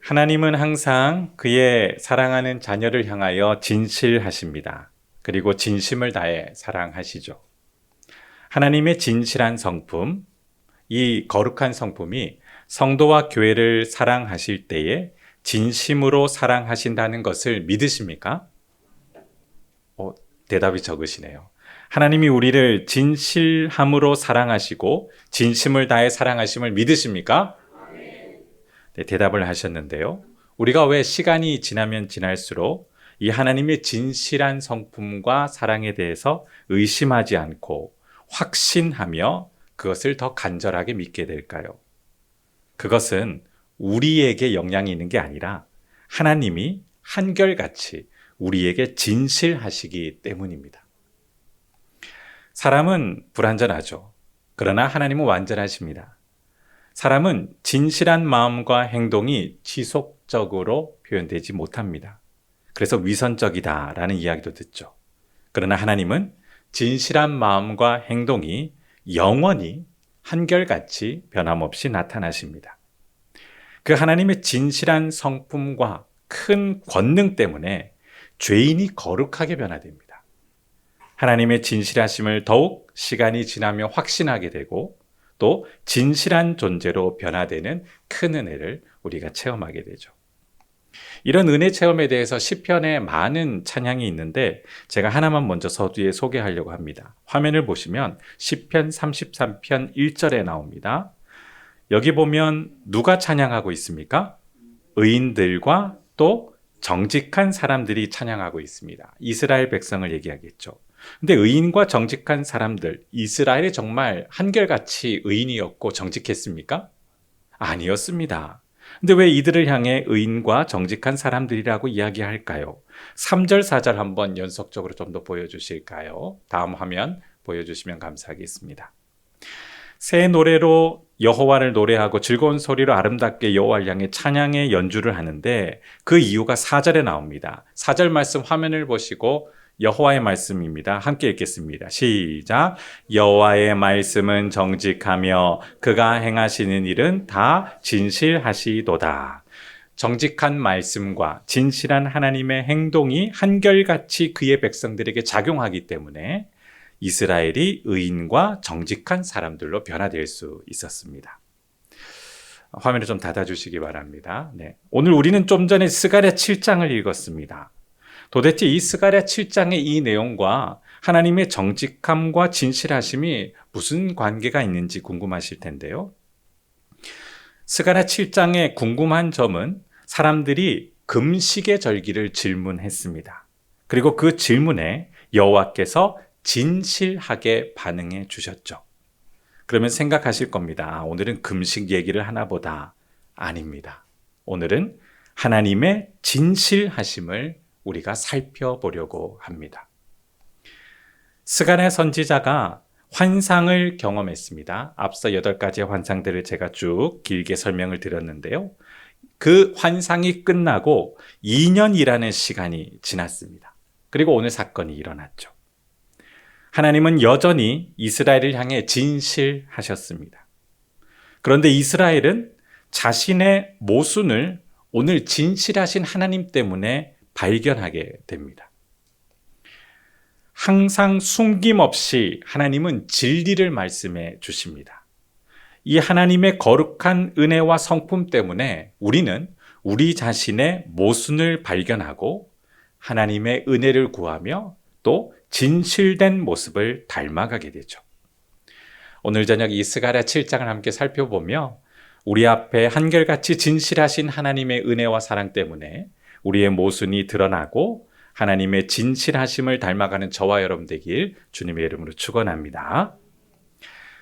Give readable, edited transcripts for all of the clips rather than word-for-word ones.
하나님은 항상 그의 사랑하는 자녀를 향하여 진실하십니다. 그리고 진심을 다해 사랑하시죠. 하나님의 진실한 성품, 이 거룩한 성품이 성도와 교회를 사랑하실 때에 진심으로 사랑하신다는 것을 믿으십니까? 대답이 적으시네요. 하나님이 우리를 진실함으로 사랑하시고 진심을 다해 사랑하심을 믿으십니까? 네, 대답을 하셨는데요. 우리가 왜 시간이 지나면 지날수록 이 하나님의 진실한 성품과 사랑에 대해서 의심하지 않고 확신하며 그것을 더 간절하게 믿게 될까요? 그것은 우리에게 영향이 있는 게 아니라 하나님이 한결같이 우리에게 진실하시기 때문입니다. 사람은 불완전하죠. 그러나 하나님은 완전하십니다. 사람은 진실한 마음과 행동이 지속적으로 표현되지 못합니다. 그래서 위선적이다라는 이야기도 듣죠. 그러나 하나님은 진실한 마음과 행동이 영원히 한결같이 변함없이 나타나십니다. 그 하나님의 진실한 성품과 큰 권능 때문에 죄인이 거룩하게 변화됩니다. 하나님의 진실하심을 더욱 시간이 지나며 확신하게 되고 또 진실한 존재로 변화되는 큰 은혜를 우리가 체험하게 되죠. 이런 은혜 체험에 대해서 시편에 많은 찬양이 있는데 제가 하나만 먼저 서두에 소개하려고 합니다. 화면을 보시면 시편 33편 1절에 나옵니다. 여기 보면 누가 찬양하고 있습니까? 의인들과 또 정직한 사람들이 찬양하고 있습니다. 이스라엘 백성을 얘기하겠죠. 근데 의인과 정직한 사람들, 이스라엘이 정말 한결같이 의인이었고 정직했습니까? 아니었습니다. 근데 왜 이들을 향해 의인과 정직한 사람들이라고 이야기할까요? 3절, 4절 한번 연속적으로 좀 더 보여주실까요? 다음 화면 보여주시면 감사하겠습니다. 새 노래로 여호와를 노래하고 즐거운 소리로 아름답게 여호와를 향해 찬양의 연주를 하는데 그 이유가 4절에 나옵니다. 4절 말씀 화면을 보시고 여호와의 말씀입니다. 함께 읽겠습니다. 시작. 여호와의 말씀은 정직하며 그가 행하시는 일은 다 진실하시도다. 정직한 말씀과 진실한 하나님의 행동이 한결같이 그의 백성들에게 작용하기 때문에 이스라엘이 의인과 정직한 사람들로 변화될 수 있었습니다. 화면을 좀 닫아주시기 바랍니다. 네. 오늘 우리는 좀 전에 스가랴 7장을 읽었습니다. 도대체 이 스가랴 7장의 이 내용과 하나님의 정직함과 진실하심이 무슨 관계가 있는지 궁금하실 텐데요. 스가랴 7장의 궁금한 점은 사람들이 금식의 절기를 질문했습니다. 그리고 그 질문에 여호와께서 진실하게 반응해 주셨죠. 그러면 생각하실 겁니다. 오늘은 금식 얘기를 하나 보다. 아닙니다. 오늘은 하나님의 진실하심을 우리가 살펴보려고 합니다. 스가랴 선지자가 환상을 경험했습니다. 앞서 8가지의 환상들을 제가 쭉 길게 설명을 드렸는데요. 그 환상이 끝나고 2년이라는 시간이 지났습니다. 그리고 오늘 사건이 일어났죠. 하나님은 여전히 이스라엘을 향해 진실하셨습니다. 그런데 이스라엘은 자신의 모순을 오늘 진실하신 하나님 때문에 발견하게 됩니다. 항상 숨김없이 하나님은 진리를 말씀해 주십니다. 이 하나님의 거룩한 은혜와 성품 때문에 우리는 우리 자신의 모순을 발견하고 하나님의 은혜를 구하며 또 진실된 모습을 닮아가게 되죠. 오늘 저녁 이 스가랴 7장을 함께 살펴보며 우리 앞에 한결같이 진실하신 하나님의 은혜와 사랑 때문에 우리의 모순이 드러나고 하나님의 진실하심을 닮아가는 저와 여러분 되길 주님의 이름으로 축원합니다.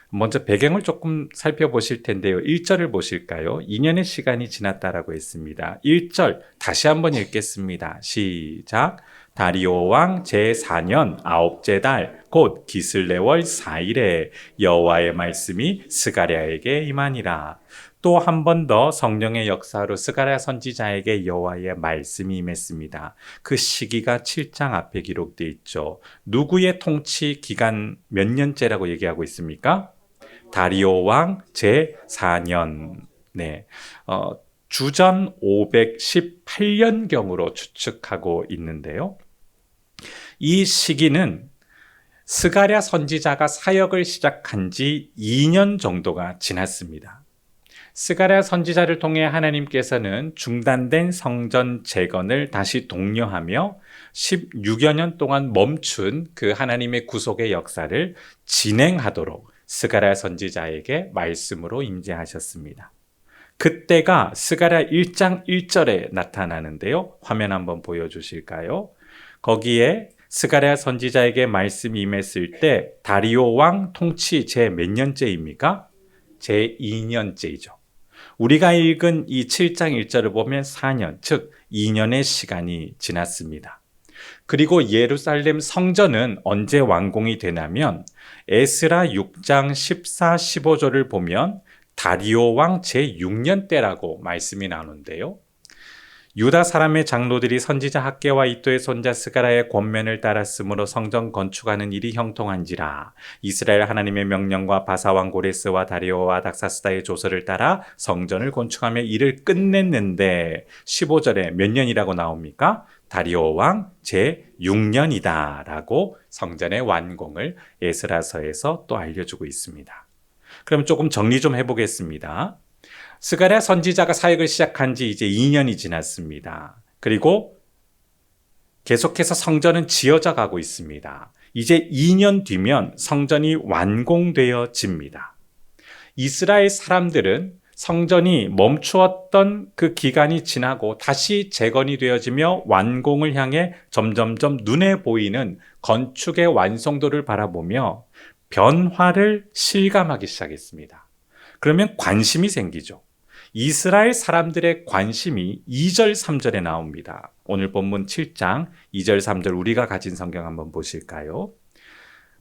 먼저 배경을 조금 살펴보실 텐데요. 1절을 보실까요? 2년의 시간이 지났다라고 했습니다. 1절 다시 한번 읽겠습니다. 시작. 다리오 왕 제4년 아홉째 달 곧 기슬레월 4일에 여호와의 말씀이 스가랴에게 임하니라. 또 한 번 더 성령의 역사로 스가랴 선지자에게 여호와의 말씀이 임했습니다. 그 시기가 7장 앞에 기록되어 있죠. 누구의 통치 기간 몇 년째라고 얘기하고 있습니까? 다리오 왕 제4년. 네. 주전 518년경으로 추측하고 있는데요. 이 시기는 스가랴 선지자가 사역을 시작한 지 2년 정도가 지났습니다. 스가랴 선지자를 통해 하나님께서는 중단된 성전 재건을 다시 독려하며 16여 년 동안 멈춘 그 하나님의 구속의 역사를 진행하도록 스가랴 선지자에게 말씀으로 임재하셨습니다. 그때가 스가랴 1장 1절에 나타나는데요. 화면 한번 보여주실까요? 거기에 스가랴 선지자에게 말씀이 임했을 때 다리오 왕 통치 제 몇 년째입니까? 제 2년째이죠. 우리가 읽은 이 7장 1절을 보면 4년, 즉 2년의 시간이 지났습니다. 그리고 예루살렘 성전은 언제 완공이 되냐면 에스라 6장 14, 15절을 보면 다리오 왕 제6년 때라고 말씀이 나오는데요. 유다 사람의 장로들이 선지자 학개와 이도의 손자 스가랴의 권면을 따랐으므로 성전 건축하는 일이 형통한지라. 이스라엘 하나님의 명령과 바사왕 고레스와 다리오와 닥사스다의 조서를 따라 성전을 건축하며 일을 끝냈는데 15절에 몇 년이라고 나옵니까? 다리오 왕 제6년이다 라고 성전의 완공을 에스라서에서 또 알려주고 있습니다. 그럼 조금 정리 좀 해보겠습니다. 스가랴 선지자가 사역을 시작한 지 이제 2년이 지났습니다. 그리고 계속해서 성전은 지어져 가고 있습니다. 이제 2년 뒤면 성전이 완공되어집니다. 이스라엘 사람들은 성전이 멈추었던 그 기간이 지나고 다시 재건이 되어지며 완공을 향해 점점점 눈에 보이는 건축의 완성도를 바라보며 변화를 실감하기 시작했습니다. 그러면 관심이 생기죠. 이스라엘 사람들의 관심이 2절, 3절에 나옵니다. 오늘 본문 7장 2절, 3절 우리가 가진 성경 한번 보실까요?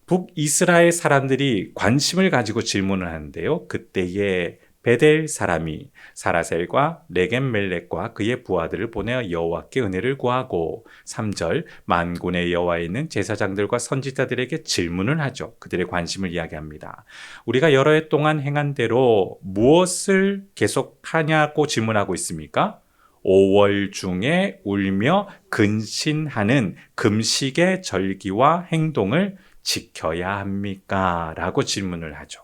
북이스라엘 사람들이 관심을 가지고 질문을 하는데요. 그때에 베델 사람이 사라셀과 레겜멜렉과 그의 부하들을 보내어 여호와께 은혜를 구하고 3절 만군의 여호와에 있는 제사장들과 선지자들에게 질문을 하죠. 그들의 관심을 이야기합니다. 우리가 여러 해 동안 행한 대로 무엇을 계속하냐고 질문하고 있습니까? 5월 중에 울며 근신하는 금식의 절기와 행동을 지켜야 합니까? 라고 질문을 하죠.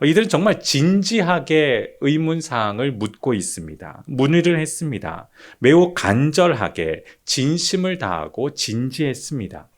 이들은 정말 진지하게 의문사항을 묻고 있습니다. 문의를 했습니다. 매우 간절하게 진심을 다하고 진지했습니다.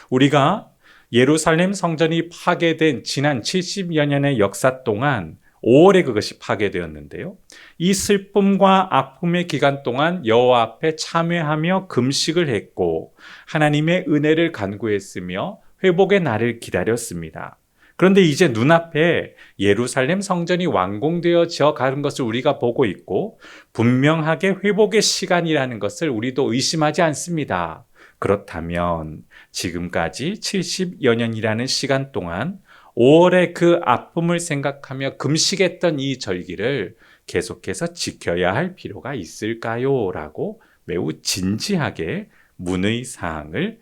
우리가 예루살렘 성전이 파괴된 지난 70여 년의 역사 동안 5월에 그것이 파괴되었는데요. 이 슬픔과 아픔의 기간 동안 여호와 앞에 참회하며 금식을 했고 하나님의 은혜를 간구했으며 회복의 날을 기다렸습니다. 그런데 이제 눈앞에 예루살렘 성전이 완공되어져 가는 것을 우리가 보고 있고 분명하게 회복의 시간이라는 것을 우리도 의심하지 않습니다. 그렇다면 지금까지 70여 년이라는 시간 동안 5월의 그 아픔을 생각하며 금식했던 이 절기를 계속해서 지켜야 할 필요가 있을까요? 라고 매우 진지하게 문의 사항을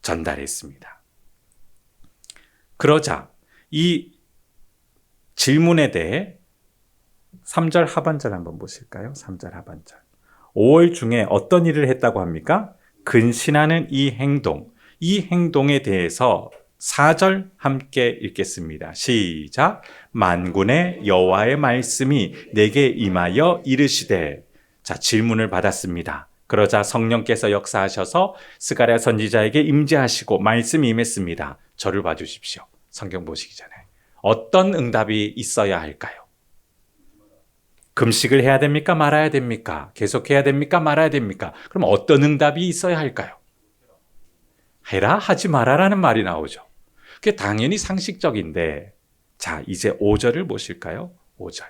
전달했습니다. 그러자 이 질문에 대해 3절 하반절 한번 보실까요? 3절 하반절. 5월 중에 어떤 일을 했다고 합니까? 근신하는 이 행동에 대해서 4절 함께 읽겠습니다. 시작. 만군의 여호와의 말씀이 내게 임하여 이르시되. 자, 질문을 받았습니다. 그러자 성령께서 역사하셔서 스가랴 선지자에게 임재하시고 말씀이 임했습니다. 저를 봐주십시오. 성경 보시기 전에 어떤 응답이 있어야 할까요? 금식을 해야 됩니까? 말아야 됩니까? 계속해야 됩니까? 말아야 됩니까? 그럼 어떤 응답이 있어야 할까요? 해라, 하지 마라라는 말이 나오죠. 그게 당연히 상식적인데, 자, 이제 5절을 보실까요? 5절.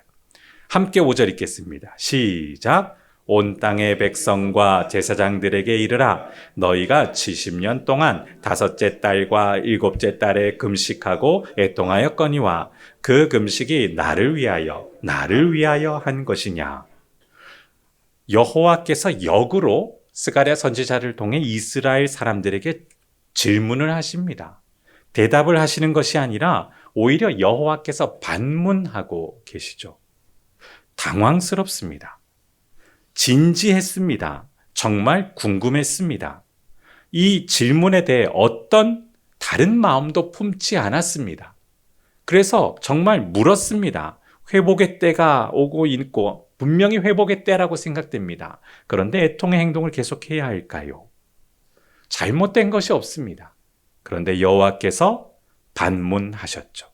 함께 5절 읽겠습니다. 시작. 온 땅의 백성과 제사장들에게 이르라. 너희가 70년 동안 5째 달과 7째 달에 금식하고 애통하였거니와 그 금식이 나를 위하여 한 것이냐. 여호와께서 역으로 스가랴 선지자를 통해 이스라엘 사람들에게 질문을 하십니다. 대답을 하시는 것이 아니라 오히려 여호와께서 반문하고 계시죠. 당황스럽습니다. 진지했습니다. 정말 궁금했습니다. 이 질문에 대해 어떤 다른 마음도 품지 않았습니다. 그래서 정말 물었습니다. 회복의 때가 오고 있고 분명히 회복의 때라고 생각됩니다. 그런데 애통의 행동을 계속해야 할까요? 잘못된 것이 없습니다. 그런데 여호와께서 반문하셨죠.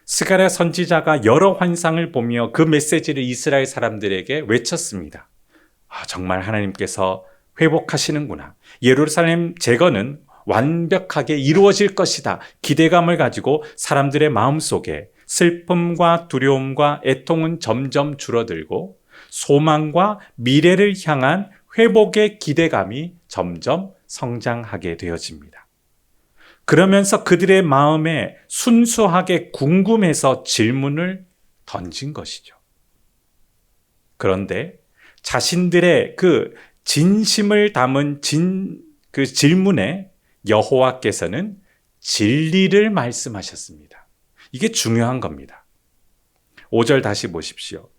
스가랴 선지자가 여러 환상을 보며 그 메시지를 이스라엘 사람들에게 외쳤습니다. 정말 하나님께서 회복하시는구나. 예루살렘 제거는 완벽하게 이루어질 것이다. 기대감을 가지고 사람들의 마음속에 슬픔과 두려움과 애통은 점점 줄어들고 소망과 미래를 향한 회복의 기대감이 점점 성장하게 되어집니다. 그러면서 그들의 마음에 순수하게 궁금해서 질문을 던진 것이죠. 그런데 자신들의 그 진심을 담은 그 질문에 여호와께서는 진리를 말씀하셨습니다. 이게 중요한 겁니다. 5절 다시 보십시오.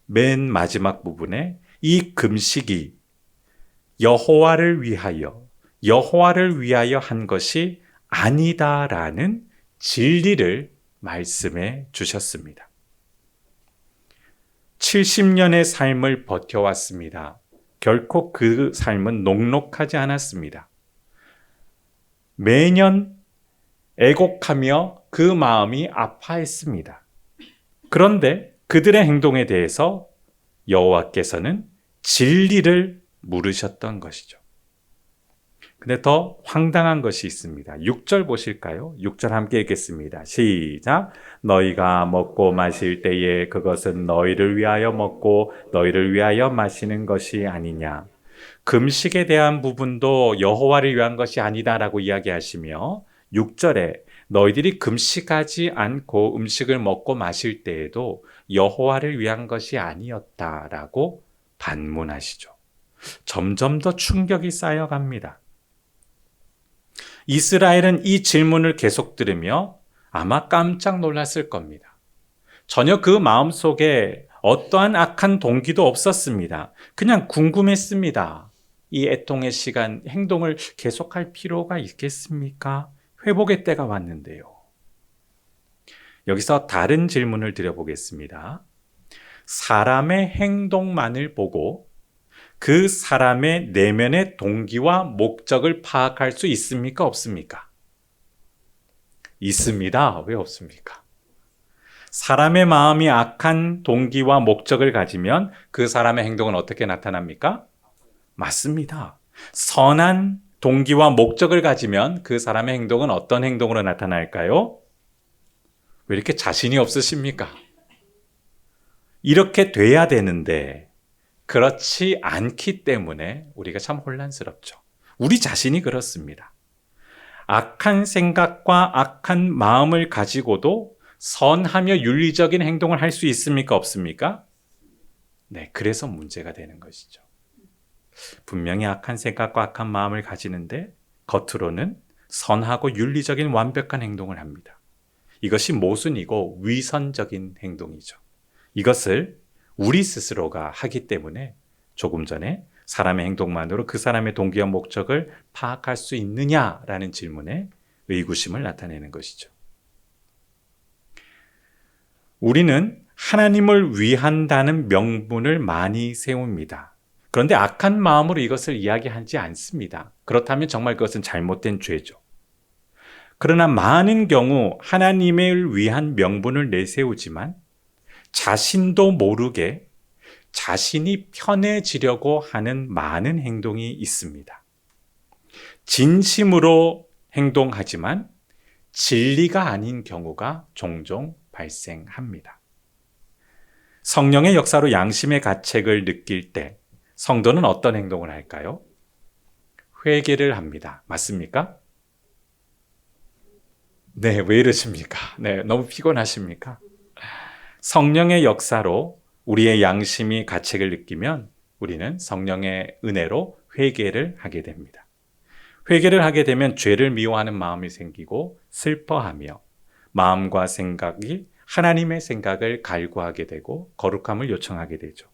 맨 마지막 부분에 이 금식이 여호와를 위하여 한 것이 아니다라는 진리를 말씀해 주셨습니다. 70년의 삶을 버텨왔습니다. 결코 그 삶은 녹록하지 않았습니다. 매년 애곡하며 그 마음이 아파했습니다. 그런데 그들의 행동에 대해서 여호와께서는 진리를 물으셨던 것이죠. 근데 더 황당한 것이 있습니다. 6절 보실까요? 6절 함께 읽겠습니다. 시작. 너희가 먹고 마실 때에 그것은 너희를 위하여 먹고 너희를 위하여 마시는 것이 아니냐. 금식에 대한 부분도 여호와를 위한 것이 아니다라고 이야기하시며 6절에 너희들이 금식하지 않고 음식을 먹고 마실 때에도 여호와를 위한 것이 아니었다라고 반문하시죠. 점점 더 충격이 쌓여갑니다. 이스라엘은 이 질문을 계속 들으며 아마 깜짝 놀랐을 겁니다. 전혀 그 마음속에 어떠한 악한 동기도 없었습니다. 그냥 궁금했습니다. 이 애통의 시간, 행동을 계속할 필요가 있겠습니까? 회복의 때가 왔는데요. 여기서 다른 질문을 드려보겠습니다. 사람의 행동만을 보고 그 사람의 내면의 동기와 목적을 파악할 수 있습니까? 없습니까? 있습니다. 왜 없습니까? 사람의 마음이 악한 동기와 목적을 가지면 그 사람의 행동은 어떻게 나타납니까? 맞습니다. 선한 동기와 목적을 가지면 그 사람의 행동은 어떤 행동으로 나타날까요? 왜 이렇게 자신이 없으십니까? 이렇게 돼야 되는데 그렇지 않기 때문에 우리가 참 혼란스럽죠. 우리 자신이 그렇습니다. 악한 생각과 악한 마음을 가지고도 선하며 윤리적인 행동을 할 수 있습니까? 없습니까? 네, 그래서 문제가 되는 것이죠. 분명히 악한 생각과 악한 마음을 가지는데 겉으로는 선하고 윤리적인 완벽한 행동을 합니다. 이것이 모순이고 위선적인 행동이죠. 이것을 우리 스스로가 하기 때문에 조금 전에 사람의 행동만으로 그 사람의 동기와 목적을 파악할 수 있느냐라는 질문에 의구심을 나타내는 것이죠. 우리는 하나님을 위한다는 명분을 많이 세웁니다. 그런데 악한 마음으로 이것을 이야기하지 않습니다. 그렇다면 정말 그것은 잘못된 죄죠. 그러나 많은 경우 하나님을 위한 명분을 내세우지만 자신도 모르게 자신이 편해지려고 하는 많은 행동이 있습니다. 진심으로 행동하지만 진리가 아닌 경우가 종종 발생합니다. 성령의 역사로 양심의 가책을 느낄 때 성도는 어떤 행동을 할까요? 회개를 합니다. 맞습니까? 네, 왜 이러십니까? 네, 너무 피곤하십니까? 성령의 역사로 우리의 양심이 가책을 느끼면 우리는 성령의 은혜로 회개를 하게 됩니다. 회개를 하게 되면 죄를 미워하는 마음이 생기고 슬퍼하며 마음과 생각이 하나님의 생각을 갈구하게 되고 거룩함을 요청하게 되죠.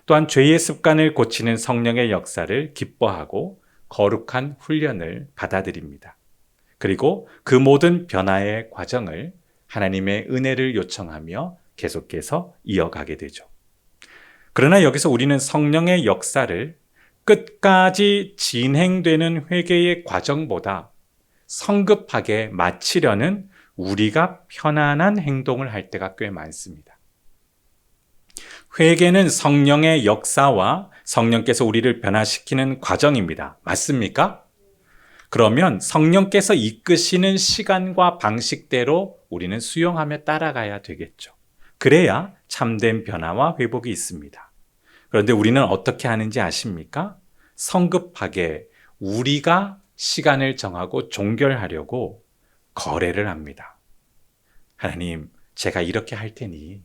또한 죄의 습관을 고치는 성령의 역사를 기뻐하고 거룩한 훈련을 받아들입니다. 그리고 그 모든 변화의 과정을 하나님의 은혜를 요청하며 계속해서 이어가게 되죠. 그러나 여기서 우리는 성령의 역사를 끝까지 진행되는 회개의 과정보다 성급하게 마치려는 우리가 편안한 행동을 할 때가 꽤 많습니다. 회개는 성령의 역사와 성령께서 우리를 변화시키는 과정입니다. 맞습니까? 그러면 성령께서 이끄시는 시간과 방식대로 우리는 수용하며 따라가야 되겠죠. 그래야 참된 변화와 회복이 있습니다. 그런데 우리는 어떻게 하는지 아십니까? 성급하게 우리가 시간을 정하고 종결하려고 거래를 합니다. 하나님, 제가 이렇게 할 테니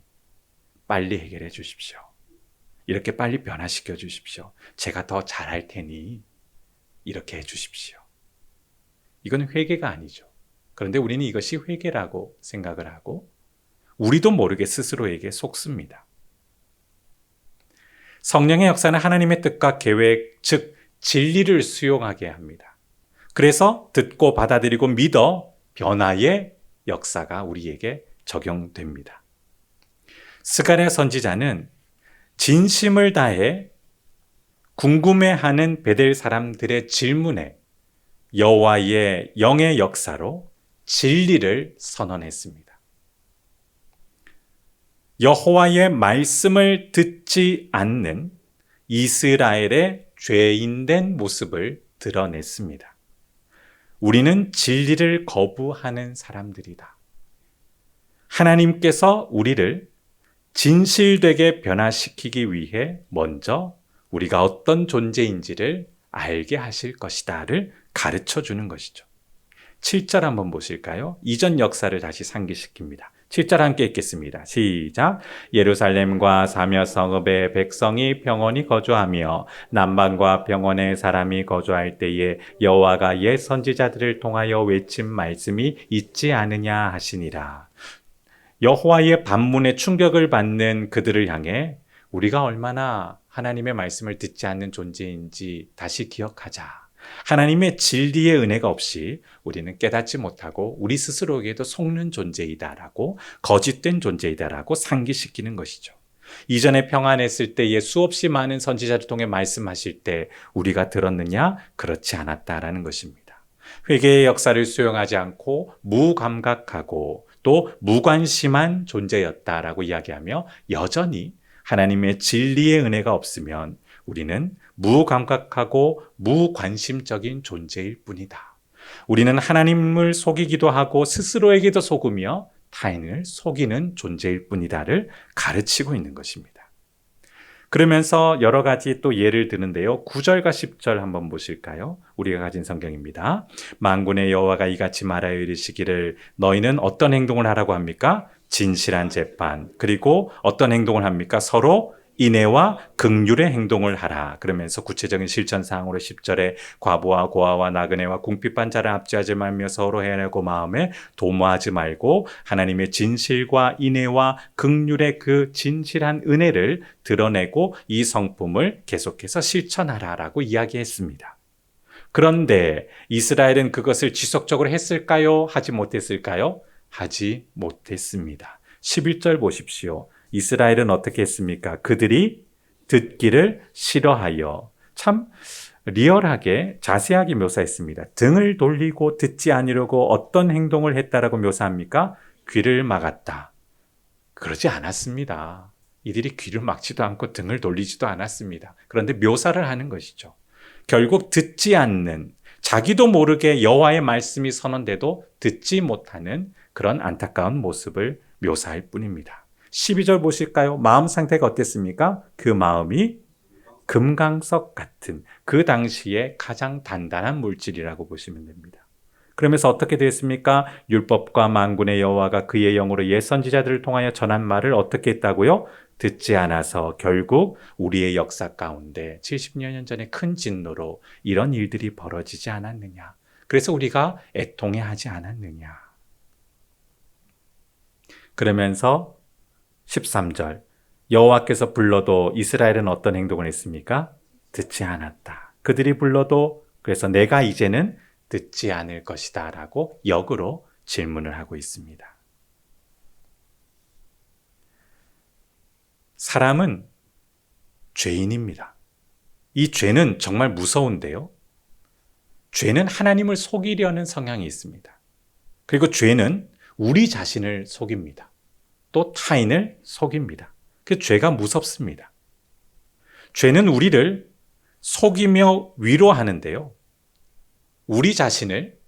빨리 해결해 주십시오. 이렇게 빨리 변화시켜 주십시오. 제가 더 잘할 테니 이렇게 해 주십시오. 이건 회개가 아니죠. 그런데 우리는 이것이 회개라고 생각을 하고 우리도 모르게 스스로에게 속습니다. 성령의 역사는 하나님의 뜻과 계획, 즉 진리를 수용하게 합니다. 그래서 듣고 받아들이고 믿어 변화의 역사가 우리에게 적용됩니다. 스가랴 선지자는 진심을 다해 궁금해하는 베델 사람들의 질문에 여호와의 영의 역사로 진리를 선언했습니다. 여호와의 말씀을 듣지 않는 이스라엘의 죄인된 모습을 드러냈습니다. 우리는 진리를 거부하는 사람들이다. 하나님께서 우리를 진실되게 변화시키기 위해 먼저 우리가 어떤 존재인지를 알게 하실 것이다를 가르쳐 주는 것이죠. 7절 한번 보실까요? 이전 역사를 다시 상기시킵니다. 7절 함께 읽겠습니다. 시작. 예루살렘과 사며 성읍의 백성이 평온히 거주하며 남방과 평원의 사람이 거주할 때에 여호와가 옛 선지자들을 통하여 외친 말씀이 있지 않으냐 하시니라. 여호와의 반문에 충격을 받는 그들을 향해 우리가 얼마나 하나님의 말씀을 듣지 않는 존재인지 다시 기억하자. 하나님의 진리의 은혜가 없이 우리는 깨닫지 못하고 우리 스스로에게도 속는 존재이다라고, 거짓된 존재이다라고 상기시키는 것이죠. 이전에 평안했을 때에 수없이 많은 선지자를 통해 말씀하실 때 우리가 들었느냐? 그렇지 않았다라는 것입니다. 회개의 역사를 수용하지 않고 무감각하고 또 무관심한 존재였다라고 이야기하며 여전히 하나님의 진리의 은혜가 없으면 우리는 무감각하고 무관심적인 존재일 뿐이다. 우리는 하나님을 속이기도 하고 스스로에게도 속으며 타인을 속이는 존재일 뿐이다를 가르치고 있는 것입니다. 그러면서 여러 가지 또 예를 드는데요. 9절과 10절 한번 보실까요? 우리가 가진 성경입니다. 만군의 여호와가 이같이 말하여 이르시기를 너희는 어떤 행동을 하라고 합니까? 진실한 재판. 그리고 어떤 행동을 합니까? 서로 인애와 긍휼의 행동을 하라. 그러면서 구체적인 실천 사항으로 10절에 과부와 고아와 나그네와 궁핍한 자를 압제하지 말며 서로 해내고 마음에 도모하지 말고 하나님의 진실과 인애와 긍휼의 그 진실한 은혜를 드러내고 이 성품을 계속해서 실천하라라고 이야기했습니다. 그런데 이스라엘은 그것을 지속적으로 했을까요? 하지 못했을까요? 하지 못했습니다. 11절 보십시오. 이스라엘은 어떻게 했습니까? 그들이 듣기를 싫어하여. 참 리얼하게 자세하게 묘사했습니다. 등을 돌리고 듣지 않으려고 어떤 행동을 했다라고 묘사합니까? 귀를 막았다. 그러지 않았습니다. 이들이 귀를 막지도 않고 등을 돌리지도 않았습니다. 그런데 묘사를 하는 것이죠. 결국 듣지 않는, 자기도 모르게 여호와의 말씀이 선언돼도 듣지 못하는 그런 안타까운 모습을 묘사할 뿐입니다. 12절 보실까요? 마음 상태가 어땠습니까? 그 마음이 금강석 같은 그 당시에 가장 단단한 물질이라고 보시면 됩니다. 그러면서 어떻게 되었습니까? 율법과 만군의 여호와가 그의 영으로 옛 선지자들을 통하여 전한 말을 어떻게 했다고요? 듣지 않아서 결국 우리의 역사 가운데 70여 년 전에 큰 진노로 이런 일들이 벌어지지 않았느냐. 그래서 우리가 애통해하지 않았느냐. 그러면서 13절 여호와께서 불러도 이스라엘은 어떤 행동을 했습니까? 듣지 않았다. 그들이 불러도 그래서 내가 이제는 듣지 않을 것이다 라고 역으로 질문을 하고 있습니다. 사람은 죄인입니다. 이 죄는 정말 무서운데요. 죄는 하나님을 속이려는 성향이 있습니다. 그리고 죄는 우리 자신을 속입니다. 또 타인을 속입니다. 그 죄가 무섭습니다. 죄는 우리를 속이며 위로하는데요. 우리 자신을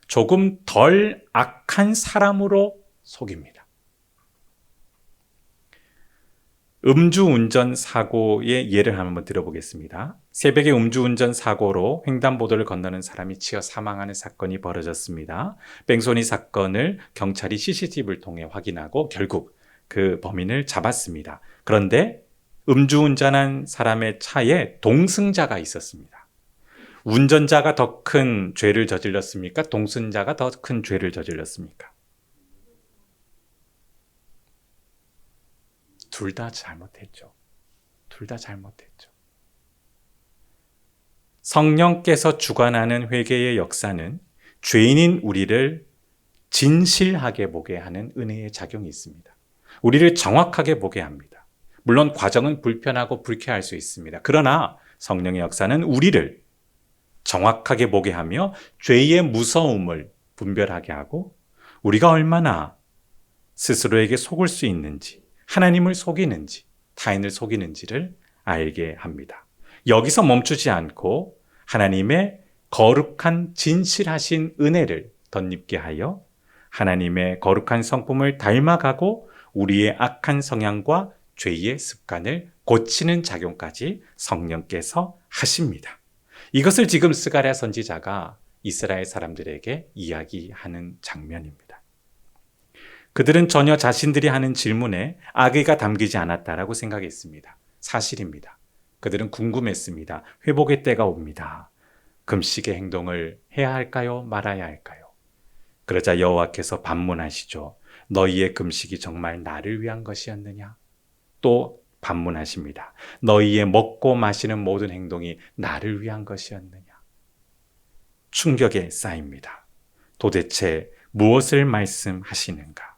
조금 덜 악한 사람으로 속입니다. 음주운전 사고의 예를 한번 들어보겠습니다. 새벽에 음주운전 사고로 횡단보도를 건너는 사람이 치여 사망하는 사건이 벌어졌습니다. 뺑소니 사건을 경찰이 CCTV를 통해 확인하고 결국 그 범인을 잡았습니다. 그런데 음주운전한 사람의 차에 동승자가 있었습니다. 운전자가 더 큰 죄를 저질렀습니까? 동승자가 더 큰 죄를 저질렀습니까? 둘 다 잘못했죠. 둘 다 잘못했죠. 성령께서 주관하는 회개의 역사는 죄인인 우리를 진실하게 보게 하는 은혜의 작용이 있습니다. 우리를 정확하게 보게 합니다. 물론 과정은 불편하고 불쾌할 수 있습니다. 그러나 성령의 역사는 우리를 정확하게 보게 하며 죄의 무서움을 분별하게 하고 우리가 얼마나 스스로에게 속을 수 있는지, 하나님을 속이는지, 타인을 속이는지를 알게 합니다. 여기서 멈추지 않고 하나님의 거룩한 진실하신 은혜를 덧입게 하여 하나님의 거룩한 성품을 닮아가고 우리의 악한 성향과 죄의 습관을 고치는 작용까지 성령께서 하십니다. 이것을 지금 스가랴 선지자가 이스라엘 사람들에게 이야기하는 장면입니다. 그들은 전혀 자신들이 하는 질문에 악의가 담기지 않았다라고 생각했습니다. 사실입니다. 그들은 궁금했습니다. 회복의 때가 옵니다. 금식의 행동을 해야 할까요? 말아야 할까요? 그러자 여호와께서 반문하시죠. 너희의 금식이 정말 나를 위한 것이었느냐? 또 반문하십니다. 너희의 먹고 마시는 모든 행동이 나를 위한 것이었느냐? 충격에 쌓입니다. 도대체 무엇을 말씀하시는가?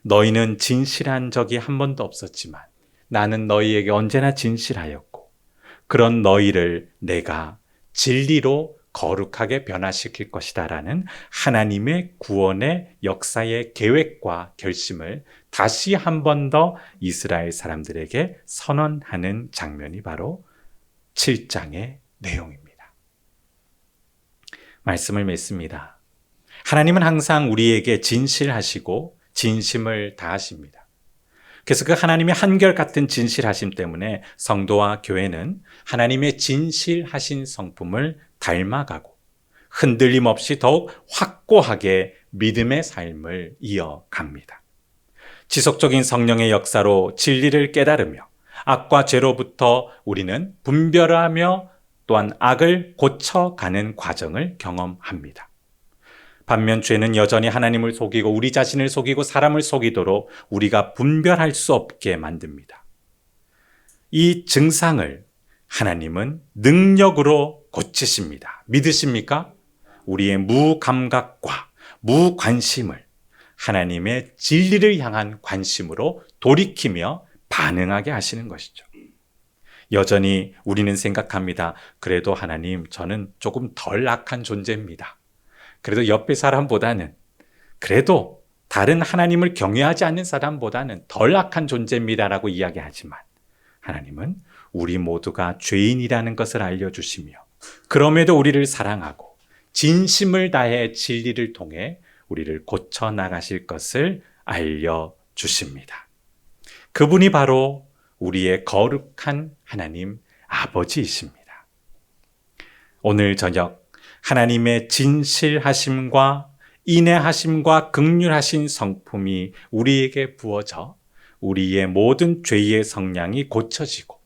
너희는 진실한 적이 한 번도 없었지만 나는 너희에게 언제나 진실하였고 그런 너희를 내가 진리로 거룩하게 변화시킬 것이다 라는 하나님의 구원의 역사의 계획과 결심을 다시 한 번 더 이스라엘 사람들에게 선언하는 장면이 바로 7장의 내용입니다. 말씀을 맺습니다. 하나님은 항상 우리에게 진실하시고 진심을 다하십니다. 그래서 그 하나님의 한결같은 진실하심 때문에 성도와 교회는 하나님의 진실하신 성품을 닮아가고 흔들림 없이 더욱 확고하게 믿음의 삶을 이어갑니다. 지속적인 성령의 역사로 진리를 깨달으며 악과 죄로부터 우리는 분별하며 또한 악을 고쳐가는 과정을 경험합니다. 반면 죄는 여전히 하나님을 속이고 우리 자신을 속이고 사람을 속이도록 우리가 분별할 수 없게 만듭니다. 이 증상을 하나님은 능력으로 고치십니다. 믿으십니까? 우리의 무감각과 무관심을 하나님의 진리를 향한 관심으로 돌이키며 반응하게 하시는 것이죠. 여전히 우리는 생각합니다. 그래도 하나님, 저는 조금 덜 악한 존재입니다. 그래도 옆에 사람보다는, 그래도 다른 하나님을 경외하지 않는 사람보다는 덜 악한 존재입니다라고 이야기하지만 하나님은 우리 모두가 죄인이라는 것을 알려주시며 그럼에도 우리를 사랑하고 진심을 다해 진리를 통해 우리를 고쳐나가실 것을 알려주십니다. 그분이 바로 우리의 거룩한 하나님 아버지이십니다. 오늘 저녁 하나님의 진실하심과 인애하심과 긍휼하신 성품이 우리에게 부어져 우리의 모든 죄의 성량이 고쳐지고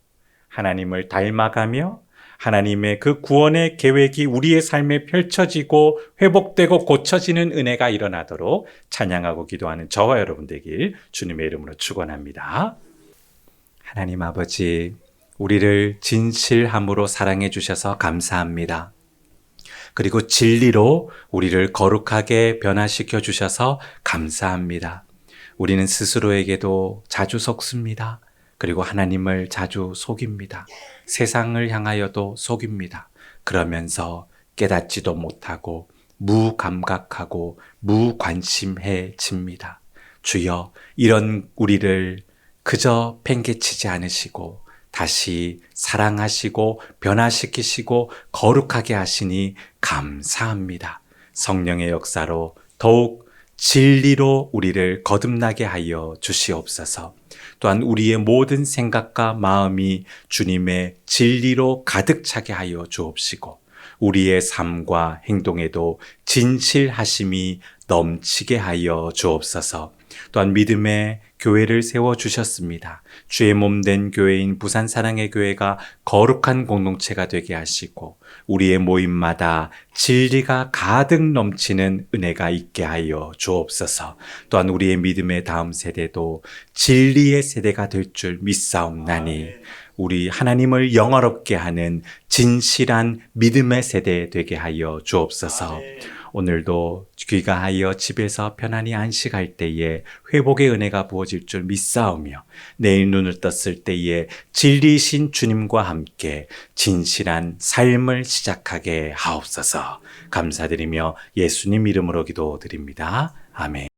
하나님을 닮아가며 하나님의 그 구원의 계획이 우리의 삶에 펼쳐지고 회복되고 고쳐지는 은혜가 일어나도록 찬양하고 기도하는 저와 여러분 되길 주님의 이름으로 축원합니다. 하나님 아버지, 우리를 진실함으로 사랑해 주셔서 감사합니다. 그리고 진리로 우리를 거룩하게 변화시켜 주셔서 감사합니다. 우리는 스스로에게도 자주 속습니다. 그리고 하나님을 자주 속입니다. 세상을 향하여도 속입니다. 그러면서 깨닫지도 못하고 무감각하고 무관심해집니다. 주여, 이런 우리를 그저 팽개치지 않으시고 다시 사랑하시고 변화시키시고 거룩하게 하시니 감사합니다. 성령의 역사로 더욱 진리로 우리를 거듭나게 하여 주시옵소서. 또한 우리의 모든 생각과 마음이 주님의 진리로 가득 차게 하여 주옵시고 우리의 삶과 행동에도 진실하심이 넘치게 하여 주옵소서. 또한 믿음의 교회를 세워주셨습니다. 주의 몸된 교회인 부산사랑의 교회가 거룩한 공동체가 되게 하시고 우리의 모임마다 진리가 가득 넘치는 은혜가 있게 하여 주옵소서. 또한 우리의 믿음의 다음 세대도 진리의 세대가 될 줄 믿사옵나니 우리 하나님을 영화롭게 하는 진실한 믿음의 세대 되게 하여 주옵소서. 오늘도 귀가하여 집에서 편안히 안식할 때에 회복의 은혜가 부어질 줄 믿사오며 내일 눈을 떴을 때에 진리이신 주님과 함께 진실한 삶을 시작하게 하옵소서. 감사드리며 예수님 이름으로 기도드립니다. 아멘.